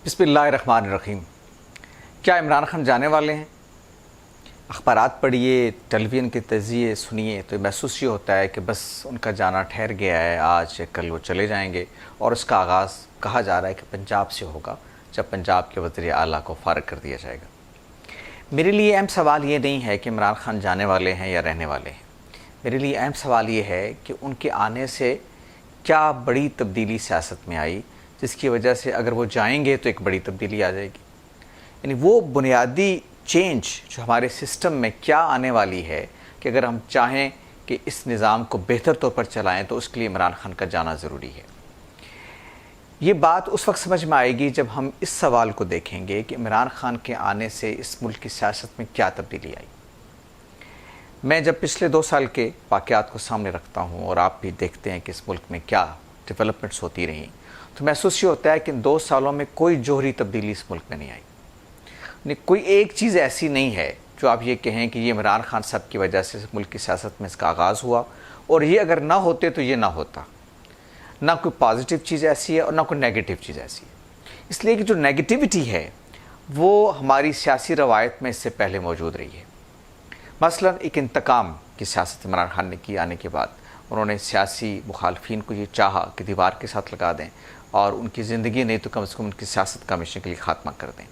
بسم اللہ الرحمن الرحیم۔ کیا عمران خان جانے والے ہیں؟ اخبارات پڑھیے، ٹیلی ویژن کے تجزیے سنیے تو محسوس یہ ہوتا ہے کہ بس ان کا جانا ٹھہر گیا ہے، آج کل وہ چلے جائیں گے، اور اس کا آغاز کہا جا رہا ہے کہ پنجاب سے ہوگا، جب پنجاب کے وزیر اعلیٰ کو فارغ کر دیا جائے گا۔ میرے لیے اہم سوال یہ نہیں ہے کہ عمران خان جانے والے ہیں یا رہنے والے ہیں، میرے لیے اہم سوال یہ ہے کہ ان کے آنے سے کیا بڑی تبدیلی سیاست میں آئی، جس کی وجہ سے اگر وہ جائیں گے تو ایک بڑی تبدیلی آ جائے گی۔ یعنی وہ بنیادی چینج جو ہمارے سسٹم میں کیا آنے والی ہے کہ اگر ہم چاہیں کہ اس نظام کو بہتر طور پر چلائیں تو اس کے لیے عمران خان کا جانا ضروری ہے۔ یہ بات اس وقت سمجھ میں آئے گی جب ہم اس سوال کو دیکھیں گے کہ عمران خان کے آنے سے اس ملک کی سیاست میں کیا تبدیلی آئی۔ میں جب پچھلے 2 سال کے واقعات کو سامنے رکھتا ہوں اور آپ بھی دیکھتے ہیں کہ اس ملک میں کیا ڈیولپمنٹس ہوتی رہیں، تو محسوس یہ ہوتا ہے کہ ان 2 سالوں میں کوئی جوہری تبدیلی اس ملک میں نہیں آئی۔ کوئی ایک چیز ایسی نہیں ہے جو آپ یہ کہیں کہ یہ عمران خان صاحب کی وجہ سے ملک کی سیاست میں اس کا آغاز ہوا، اور یہ اگر نہ ہوتے تو یہ نہ ہوتا۔ نہ کوئی پازیٹیو چیز ایسی ہے اور نہ کوئی نیگیٹو چیز ایسی ہے۔ اس لیے کہ جو نیگیٹیوٹی ہے وہ ہماری سیاسی روایت میں اس سے پہلے موجود رہی ہے۔ مثلا ایک انتقام کی سیاست عمران خان نے کی آنے کے بعد، انہوں نے سیاسی مخالفین کو یہ چاہا کہ دیوار کے ساتھ لگا دیں اور ان کی زندگی نہیں تو کم از کم ان کی سیاست کا ہمیشہ کے لیے خاتمہ کر دیں۔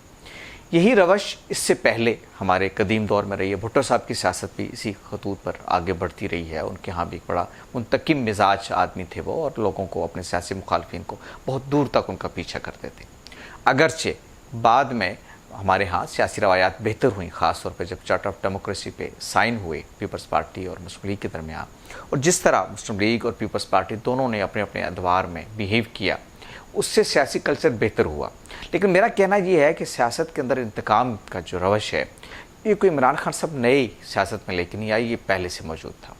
یہی روش اس سے پہلے ہمارے قدیم دور میں رہی ہے۔ بھٹو صاحب کی سیاست بھی اسی خطوط پر آگے بڑھتی رہی ہے۔ ان کے ہاں بھی ایک بڑا منتقم مزاج آدمی تھے وہ، اور لوگوں کو، اپنے سیاسی مخالفین کو بہت دور تک ان کا پیچھا کرتے تھے۔ اگرچہ بعد میں ہمارے ہاں سیاسی روایات بہتر ہوئیں، خاص طور پہ جب چارٹر آف ڈیموکریسی پہ سائن ہوئے پیپلز پارٹی اور مسلم لیگ کے درمیان، اور جس طرح مسلم لیگ اور پیپلز پارٹی دونوں نے اپنے اپنے ادوار میں بیہیو کیا، اس سے سیاسی کلچر بہتر ہوا۔ لیکن میرا کہنا یہ ہے کہ سیاست کے اندر انتقام کا جو روش ہے، یہ کوئی عمران خان صاحب نئی سیاست میں لے کے نہیں آئی، یہ پہلے سے موجود تھا۔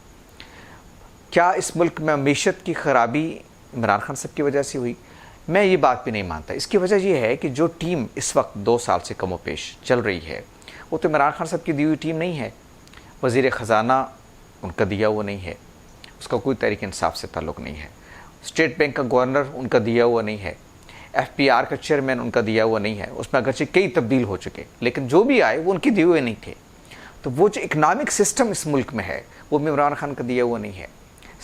کیا اس ملک میں معیشت کی خرابی عمران خان صاحب کی وجہ سے ہوئی؟ میں یہ بات بھی نہیں مانتا۔ اس کی وجہ یہ ہے کہ جو ٹیم اس وقت 2 سال سے کم و بیش چل رہی ہے، وہ تو عمران خان صاحب کی دی ہوئی ٹیم نہیں ہے۔ وزیر خزانہ ان کا دیا ہوا نہیں ہے، اس کا کوئی تحریک انصاف سے تعلق نہیں ہے۔ اسٹیٹ بینک کا گورنر ان کا دیا ہوا نہیں ہے۔ ایف پی آر کا چیئرمین ان کا دیا ہوا نہیں ہے۔ اس میں اگرچہ کئی تبدیل ہو چکے، لیکن جو بھی آئے وہ ان کے دیے ہوئے نہیں تھے۔ تو وہ جو اکنامک سسٹم اس ملک میں ہے وہ عمران خان کا دیا ہوا نہیں ہے۔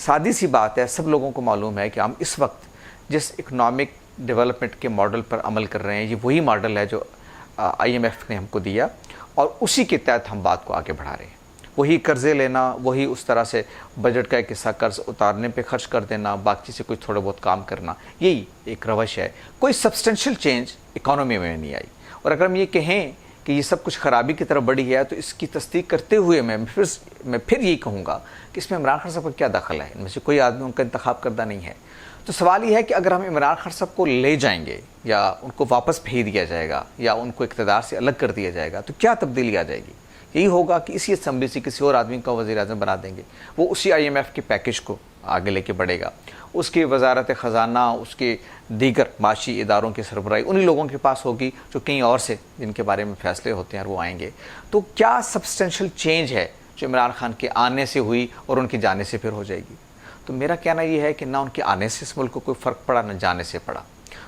سادی سی بات ہے، سب لوگوں کو معلوم ہے کہ ہم اس وقت جس اکنامک ڈیولپمنٹ کے ماڈل پر عمل کر رہے ہیں، یہ وہی ماڈل ہے جو آئی ایم ایف نے ہم کو دیا، اور اسی کے تحت ہم بات کو آگے بڑھا رہے ہیں۔ وہی قرضے لینا، وہی اس طرح سے بجٹ کا ایک حصہ قرض اتارنے پہ خرچ کر دینا، باقی سے کچھ تھوڑا بہت کام کرنا، یہی ایک روش ہے۔ کوئی سبسٹینشیل چینج اکانومی میں نہیں آئی۔ اور اگر ہم یہ کہیں کہ یہ سب کچھ خرابی کی طرف بڑھی ہے، تو اس کی تصدیق کرتے ہوئے میں پھر یہی کہوں گا کہ اس میں عمران خان صاحب کا کیا دخل ہے؟ ان میں سے کوئی آدمی ان کا انتخاب کردہ نہیں ہے۔ تو سوال یہ ہے کہ اگر ہم عمران خان صاحب کو لے جائیں گے، یا ان کو واپس بھیج دیا جائے گا، یا ان کو اقتدار سے الگ کر دیا جائے گا، تو کیا تبدیلی آ جائے گی؟ یہی ہوگا کہ اسی اسمبلی سے کسی اور آدمی کا وزیر اعظم بنا دیں گے، وہ اسی آئی ایم ایف کے پیکج کو آگے لے کے بڑھے گا، اس کی وزارت خزانہ، اس کے دیگر معاشی اداروں کی سربراہی انہی لوگوں کے پاس ہوگی جو کہیں اور سے جن کے بارے میں فیصلے ہوتے ہیں، اور وہ آئیں گے۔ تو کیا سبسٹینشیل چینج ہے جو عمران خان کے آنے سے ہوئی اور ان کے جانے سے پھر ہو جائے گی؟ تو میرا کہنا یہ ہے کہ نہ ان کے آنے سے اس ملک کو کوئی فرق پڑا، نہ جانے سے پڑا۔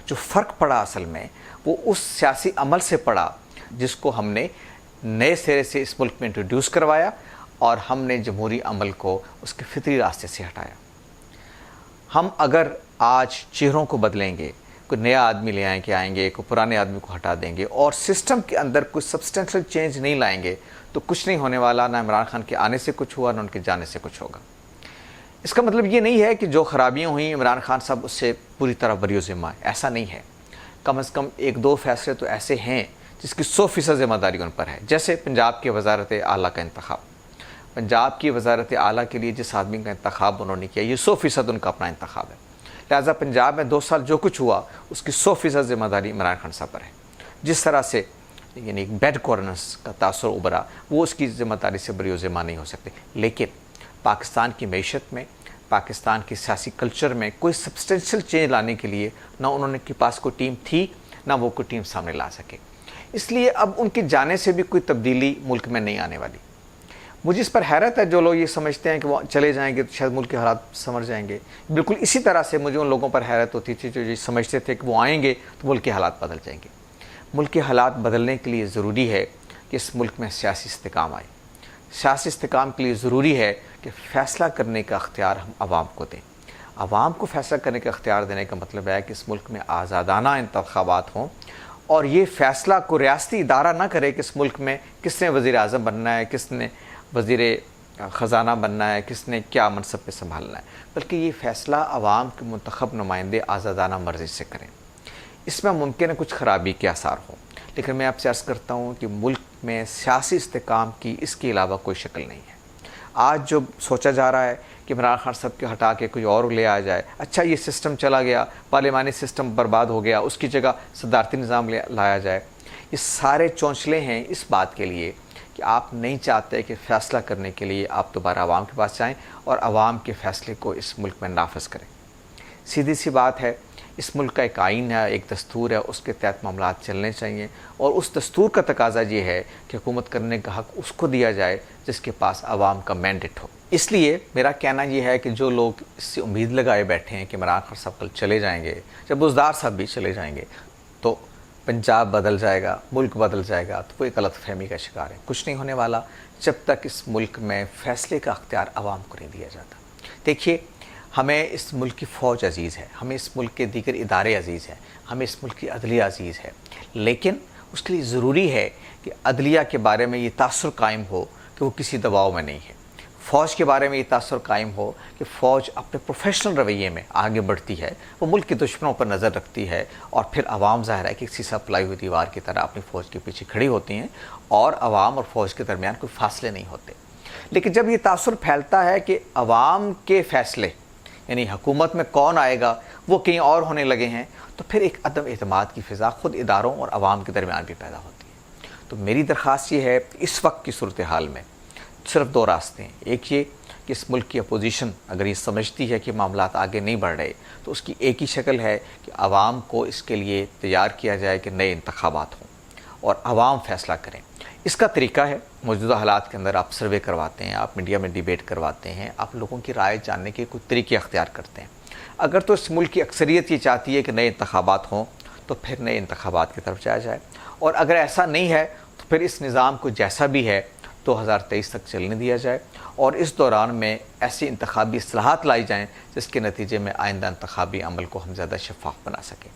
جو فرق پڑا اصل میں وہ اس سیاسی عمل سے پڑا جس کو ہم نے نئے سرے سے اس ملک میں انٹروڈیوس کروایا، اور ہم نے جمہوری عمل کو اس کے فطری راستے سے ہٹایا۔ ہم اگر آج چہروں کو بدلیں گے، کوئی نیا آدمی لے آئیں گے، کوئی پرانے آدمی کو ہٹا دیں گے، اور سسٹم کے اندر کوئی سبسٹینشیل چینج نہیں لائیں گے، تو کچھ نہیں ہونے والا۔ نہ عمران خان کے آنے سے کچھ ہوا، نہ ان کے جانے سے کچھ ہوگا۔ اس کا مطلب یہ نہیں ہے کہ جو خرابیاں ہوئیں عمران خان صاحب اس سے پوری طرح بری و ذمہ ہے، ایسا نہیں ہے۔ کم از کم 1-2 فیصلے تو ایسے ہیں جس کی 100% ذمہ داری ان پر ہے، جیسے پنجاب کے وزارت اعلیٰ کا انتخاب۔ پنجاب کی وزارت اعلیٰ کے لیے جس آدمی کا انتخاب انہوں نے کیا، یہ 100% ان کا اپنا انتخاب ہے۔ لہٰذا پنجاب میں 2 سال جو کچھ ہوا اس کی 100% ذمہ داری عمران خان صاحب پر ہے۔ جس طرح سے یعنی ایک بیڈ گورننس کا تاثر ابھرا، وہ اس کی ذمہ داری سے بری و ذمہ نہیں ہو سکتے۔ لیکن پاکستان کی معیشت میں، پاکستان کی سیاسی کلچر میں کوئی سبسٹینشیل چینج لانے کے لیے نہ انہوں کے پاس کوئی ٹیم تھی، نہ وہ کوئی ٹیم سامنے لا سکے۔ اس لیے اب ان کے جانے سے بھی کوئی تبدیلی ملک میں نہیں آنے والی۔ مجھے اس پر حیرت ہے جو لوگ یہ سمجھتے ہیں کہ وہ چلے جائیں گے تو شاید ملک کے حالات سمجھ جائیں گے۔ بالکل اسی طرح سے مجھے ان لوگوں پر حیرت ہوتی تھی جو یہ سمجھتے تھے کہ وہ آئیں گے تو ملک کے حالات بدل جائیں گے۔ ملک کے حالات بدلنے کے لیے ضروری ہے کہ اس ملک میں سیاسی استحکام آئے. سیاسی استحکام کے لیے ضروری ہے کہ فیصلہ کرنے کا اختیار ہم عوام کو دیں. عوام کو فیصلہ کرنے کا اختیار دینے کا مطلب ہے کہ اس ملک میں آزادانہ انتخابات ہوں اور یہ فیصلہ کو ریاستی ادارہ نہ کرے کہ اس ملک میں کس نے وزیر اعظم بننا ہے, کس نے وزیر خزانہ بننا ہے, کس نے کیا منصب پہ سنبھالنا ہے, بلکہ یہ فیصلہ عوام کے منتخب نمائندے آزادانہ مرضی سے کریں. اس میں ممکن ہے کچھ خرابی کے آثار ہوں, لیکن میں آپ سے عرض کرتا ہوں کہ ملک میں سیاسی استحکام کی اس کے علاوہ کوئی شکل نہیں ہے. آج جو سوچا جا رہا ہے کہ عمران خان صاحب کے ہٹا کے کوئی اور لے آ جائے, اچھا یہ سسٹم چلا گیا, پارلیمانی سسٹم برباد ہو گیا, اس کی جگہ صدارتی نظام لایا جائے, یہ سارے چونچلے ہیں اس بات کے لیے کہ آپ نہیں چاہتے کہ فیصلہ کرنے کے لیے آپ دوبارہ عوام کے پاس جائیں اور عوام کے فیصلے کو اس ملک میں نافذ کریں. سیدھی سی بات ہے, اس ملک کا ایک آئین ہے, ایک دستور ہے, اس کے تحت معاملات چلنے چاہیے اور اس دستور کا تقاضا یہ ہے کہ حکومت کرنے کا حق اس کو دیا جائے جس کے پاس عوام کا مینڈیٹ ہو. اس لیے میرا کہنا یہ ہے کہ جو لوگ اس سے امید لگائے بیٹھے ہیں کہ عمران خان صاحب کل چلے جائیں گے, جب بزدار صاحب بھی چلے جائیں گے تو پنجاب بدل جائے گا, ملک بدل جائے گا, تو وہ ایک غلط فہمی کا شکار ہے. کچھ نہیں ہونے والا جب تک اس ملک میں فیصلے کا اختیار عوام کو نہیں دیا جاتا. دیکھیے, ہمیں اس ملک کی فوج عزیز ہے, ہمیں اس ملک کے دیگر ادارے عزیز ہیں, ہمیں اس ملک کی عدلیہ عزیز ہے, لیکن اس کے لیے ضروری ہے کہ عدلیہ کے بارے میں یہ تاثر قائم ہو کہ وہ کسی دباؤ میں نہیں ہے. فوج کے بارے میں یہ تاثر قائم ہو کہ فوج اپنے پروفیشنل رویے میں آگے بڑھتی ہے, وہ ملک کے دشمنوں پر نظر رکھتی ہے اور پھر عوام ظاہر ہے کہ سیسا پلائی ہوئی دیوار کی طرح اپنی فوج کے پیچھے کھڑی ہوتی ہیں اور عوام اور فوج کے درمیان کوئی فاصلے نہیں ہوتے. لیکن جب یہ تاثر پھیلتا ہے کہ عوام کے فیصلے یعنی حکومت میں کون آئے گا وہ کہیں اور ہونے لگے ہیں, تو پھر ایک عدم اعتماد کی فضا خود اداروں اور عوام کے درمیان بھی پیدا ہوتی ہے. تو میری درخواست یہ ہے کہ اس وقت کی صورتحال میں صرف دو راستے ہیں. ایک یہ کہ اس ملک کی اپوزیشن اگر یہ سمجھتی ہے کہ معاملات آگے نہیں بڑھ رہے تو اس کی ایک ہی شکل ہے کہ عوام کو اس کے لیے تیار کیا جائے کہ نئے انتخابات ہوں اور عوام فیصلہ کریں. اس کا طریقہ ہے, موجودہ حالات کے اندر آپ سروے کرواتے ہیں, آپ میڈیا میں ڈیبیٹ کرواتے ہیں, آپ لوگوں کی رائے جاننے کے کچھ طریقے اختیار کرتے ہیں. اگر تو اس ملک کی اکثریت یہ چاہتی ہے کہ نئے انتخابات ہوں تو پھر نئے انتخابات کی طرف جایا جائے, اور اگر ایسا نہیں ہے تو پھر اس نظام کو جیسا بھی ہے 2023 تک چلنے دیا جائے اور اس دوران میں ایسی انتخابی اصلاحات لائی جائیں جس کے نتیجے میں آئندہ انتخابی عمل کو ہم زیادہ شفاف بنا سکیں.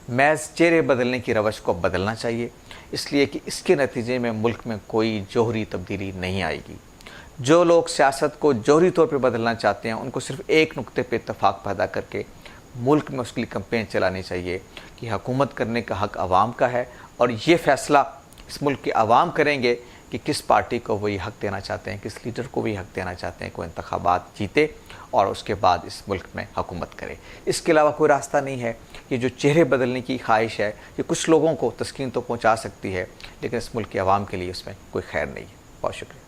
محض چہرے بدلنے کی روش کو بدلنا چاہیے, اس لیے کہ اس کے نتیجے میں ملک میں کوئی جوہری تبدیلی نہیں آئے گی. جو لوگ سیاست کو جوہری طور پہ بدلنا چاہتے ہیں ان کو صرف ایک نقطے پہ اتفاق پیدا کر کے ملک میں اس کے لیے کمپین چلانی چاہیے کہ حکومت کرنے کا حق عوام کا ہے اور یہ فیصلہ اس ملک کے عوام کریں گے کہ کس پارٹی کو وہ یہ حق دینا چاہتے ہیں, کس لیڈر کو وہ یہ حق دینا چاہتے ہیں کہ وہ انتخابات جیتے اور اس کے بعد اس ملک میں حکومت کرے. اس کے علاوہ کوئی راستہ نہیں ہے. یہ جو چہرے بدلنے کی خواہش ہے یہ کچھ لوگوں کو تسکین تو پہنچا سکتی ہے لیکن اس ملک کے عوام کے لیے اس میں کوئی خیر نہیں ہے. بہت شکریہ.